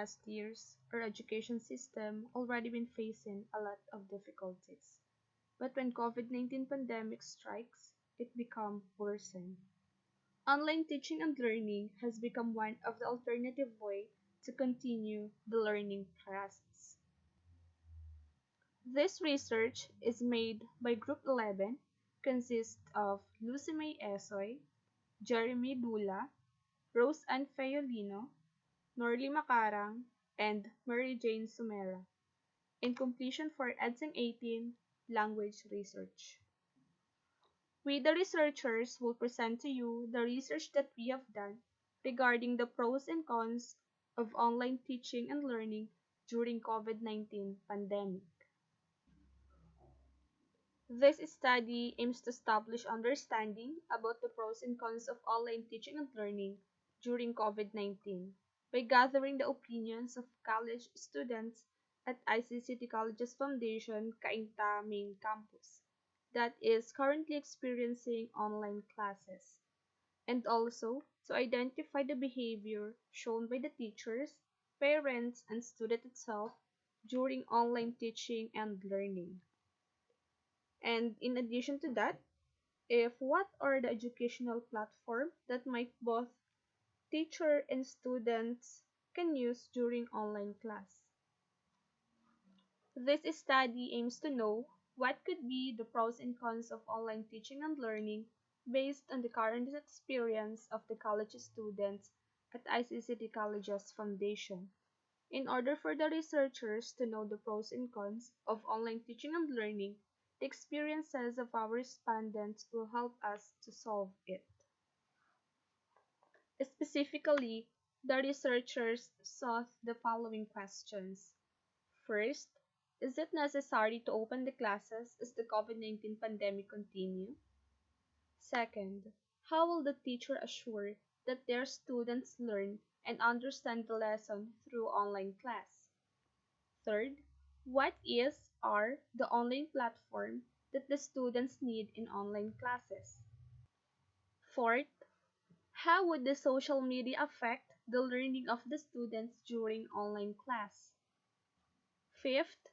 past years, our education system already been facing a lot of difficulties. But when COVID-19 pandemic strikes, it become worsened. Online teaching and learning has become one of the alternative way to continue the learning process. This research is made by Group 11, consists of Lucime Esoy, Jeremy Dula, Rose Ann Fedolino, Norly Macarang, and Mary Jane Somera, in completion for EDSING 18 Language Research. We, the researchers, will present to you the research that we have done regarding the pros and cons of online teaching and learning during COVID-19 pandemic. This study aims to establish understanding about the pros and cons of online teaching and learning during COVID-19 by gathering the opinions of college students at ICCT Colleges Foundation Cainta Main Campus that is currently experiencing online classes, and also to identify the behavior shown by the teachers, parents, and student itself during online teaching and learning. And in addition to that, what are the educational platforms that might both teacher and students can use during online class. This study aims to know what could be the pros and cons of online teaching and learning based on the current experience of the college students at ICCT Colleges Foundation. In order for the researchers to know the pros and cons of online teaching and learning, the experiences of our respondents will help us to solve it. Specifically, the researchers sought the following questions. First, is it necessary to open the classes as the COVID-19 pandemic continue? Second, how will the teacher assure that their students learn and understand the lesson through online class? Third, what are the online platform that the students need in online classes? Fourth, how would the social media affect the learning of the students during online class? Fifth,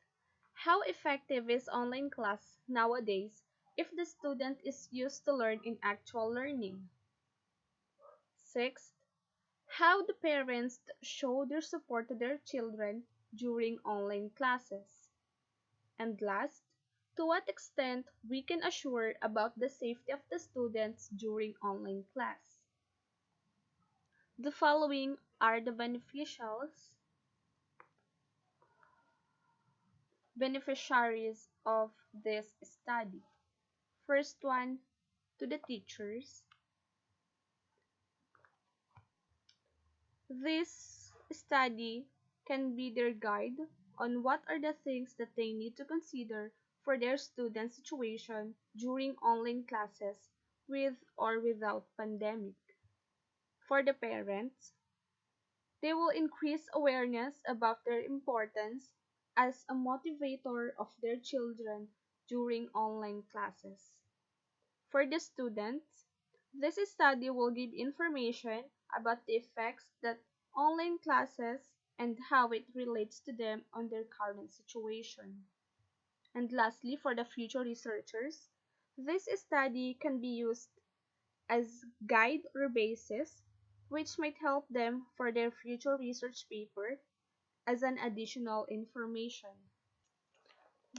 how effective is online class nowadays if the student is used to learn in actual learning? Sixth, how do parents show their support to their children during online classes? And last, to what extent we can assure about the safety of the students during online class? The following are the beneficiaries of this study. First one, to the teachers. This study can be their guide on what are the things that they need to consider for their student situation during online classes with or without pandemic. For the parents, they will increase awareness about their importance as a motivator of their children during online classes. For the students, this study will give information about the effects that online classes and how it relates to them on their current situation. And lastly, for the future researchers, this study can be used as guide or basis which might help them for their future research paper as an additional information.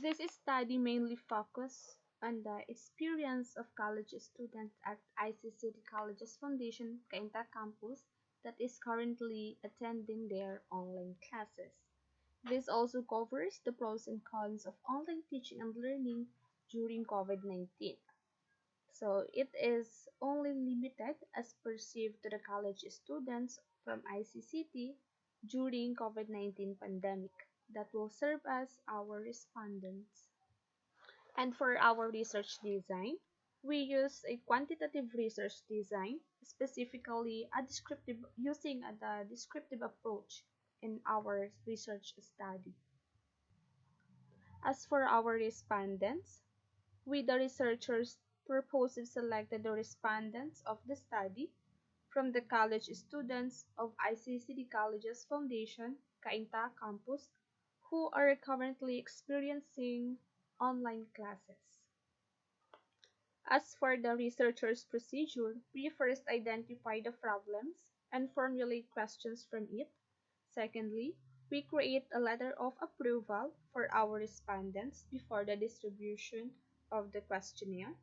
This study mainly focuses on the experience of college students at ICCT Colleges Foundation Cainta campus that is currently attending their online classes. This also covers the pros and cons of online teaching and learning during COVID-19. So it is only limited as perceived to the college students from ICCT during COVID-19 pandemic that will serve as our respondents. And for our research design, we use a quantitative research design, specifically using the descriptive approach in our research study. As for our respondents, we, the researchers, purposely selected the respondents of the study from the college students of ICCT Colleges Foundation Cainta campus who are currently experiencing online classes. As for the researcher's procedure, we first identify the problems and formulate questions from it. Secondly, we create a letter of approval for our respondents before the distribution of the questionnaire.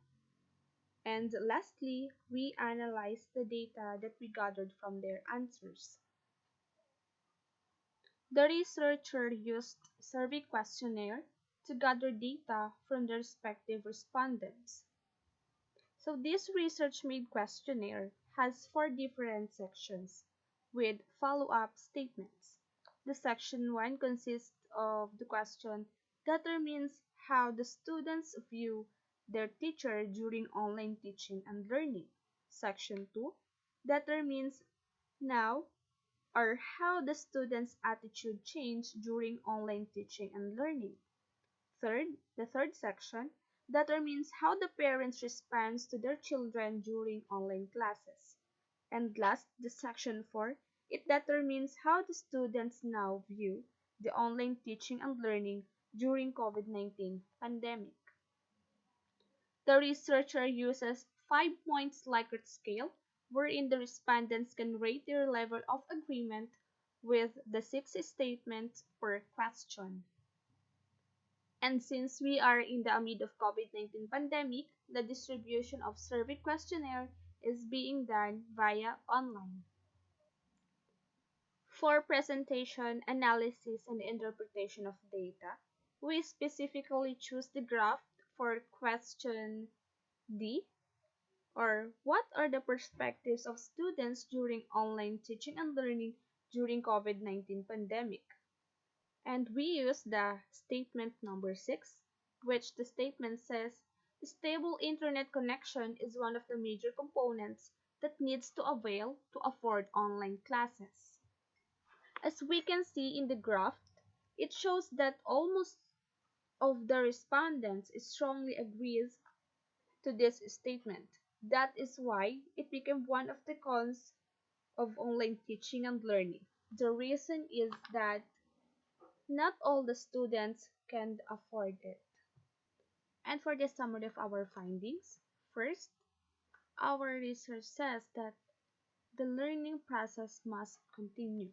And lastly, we analyze the data that we gathered from their answers. The researcher used survey questionnaire to gather data from the respective respondents. So this research-made questionnaire has 4 different sections with follow-up statements. The section 1 consists of the question determines how the students view their teacher during online teaching and learning. Section 2 determines now or how the students' attitude changed during online teaching and learning. The third section determines how the parents respond to their children during online classes. And last, the section 4, it determines how the students now view the online teaching and learning during COVID-19 pandemic. The researcher uses 5 points Likert scale, wherein the respondents can rate their level of agreement with the 6 statements per question. And since we are in the amid of COVID-19 pandemic, the distribution of survey questionnaire is being done via online. For presentation, analysis, and interpretation of data, we specifically choose the graph for question D, or what are the perspectives of students during online teaching and learning during COVID-19 pandemic? And we use the statement number 6, which the statement says, stable internet connection is one of the major components that needs to avail to afford online classes. As we can see in the graph, it shows that almost of the respondents strongly agrees to this statement. That is why it became one of the cons of online teaching and learning. The reason is that not all the students can afford it. And for the summary of our findings, first, our research says that the learning process must continue.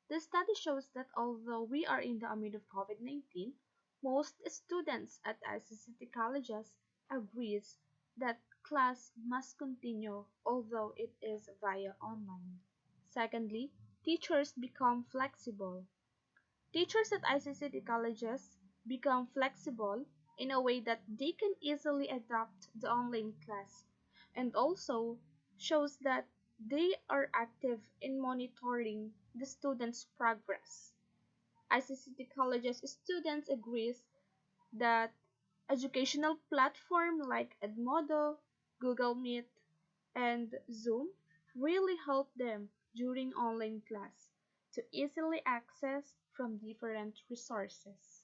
The study shows that although we are in the amid of COVID-19, most students at ICCT colleges agrees that class must continue although it is via online. Secondly, teachers become flexible. Teachers at ICCT colleges become flexible in a way that they can easily adapt the online class and also shows that they are active in monitoring the students' progress. ICCT colleges students agrees that educational platform like Edmodo, Google Meet, and Zoom really help them during online class to easily access from different resources.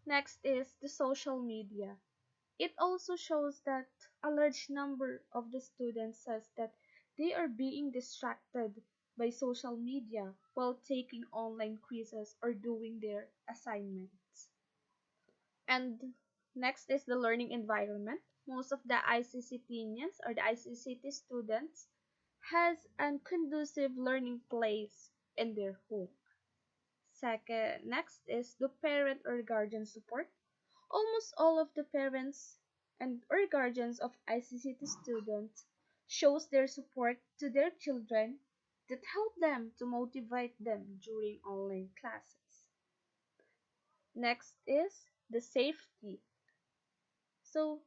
Next is the social media. It also shows that a large number of the students says that they are being distracted by social media while taking online quizzes or doing their assignments. And next is the learning environment. Most of the ICCTians or the ICCT students has a conducive learning place in their home. Second, next is the parent or guardian support. Almost all of the parents and or guardians of ICCT students shows their support to their children that help them to motivate them during online classes. Next is the safety. So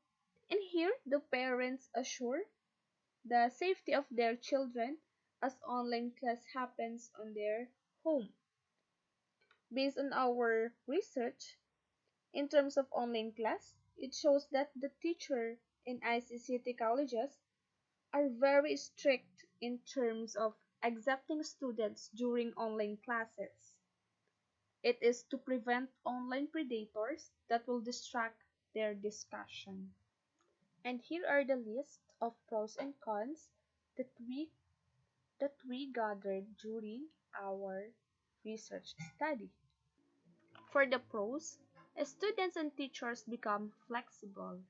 in here, the parents assure the safety of their children as online class happens on their home. Based on our research, in terms of online class, it shows that the teacher in ICCT colleges are very strict in terms of accepting students during online classes. It is to prevent online predators that will distract their discussion. And here are the list of pros and cons that we gathered during our research study. For the pros, students and teachers become flexible.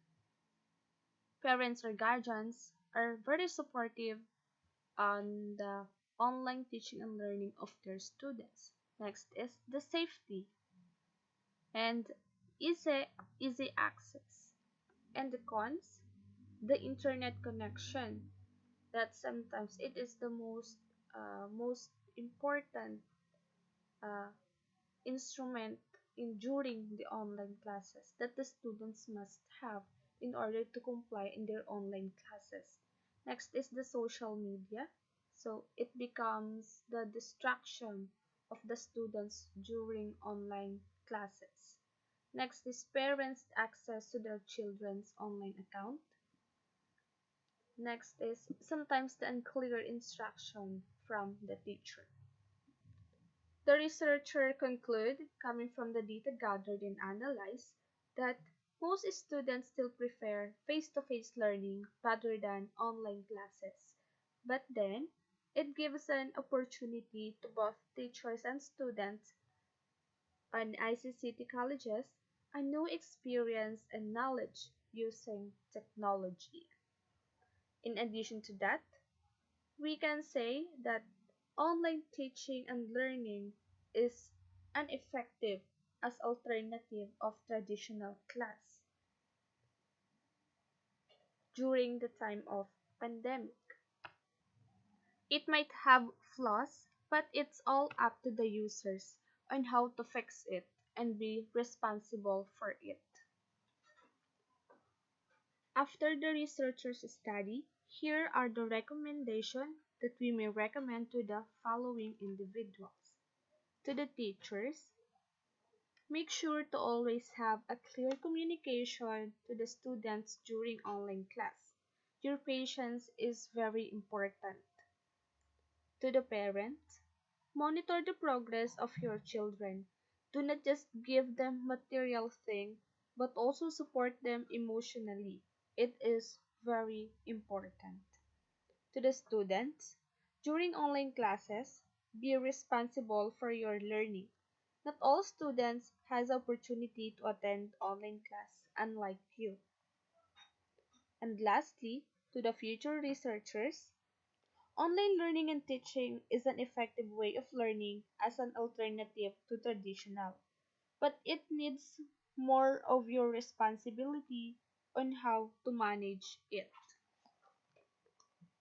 Parents or guardians are very supportive on the online teaching and learning of their students. Next is the safety and easy, easy access. And the cons, the internet connection, that sometimes it is the most important uh, instrument in during the online classes that the students must have in order to comply in their online classes. Next is the social media. So it becomes the distraction of the students during online classes. Next is parents' access to their children's online account. Next is sometimes the unclear instruction from the teacher. The researcher conclude, coming from the data gathered and analyzed, that most students still prefer face-to-face learning rather than online classes. But then, it gives an opportunity to both teachers and students on ICCT colleges a new experience and knowledge using technology. In addition to that, we can say that online teaching and learning is an effective as alternative of traditional class during the time of pandemic. It might have flaws, but it's all up to the users on how to fix it and be responsible for it. After the researchers' study, here are the recommendations that we may recommend to the following individuals. To the teachers, make sure to always have a clear communication to the students during online class. Your patience is very important. To the parents, monitor the progress of your children. Do not just give them material things, but also support them emotionally. It is very important. To the students, during online classes, be responsible for your learning. Not all students has opportunity to attend online class unlike you. And lastly, to the future researchers, online learning and teaching is an effective way of learning as an alternative to traditional, but it needs more of your responsibility on how to manage it.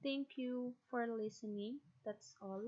Thank you for listening. That's all.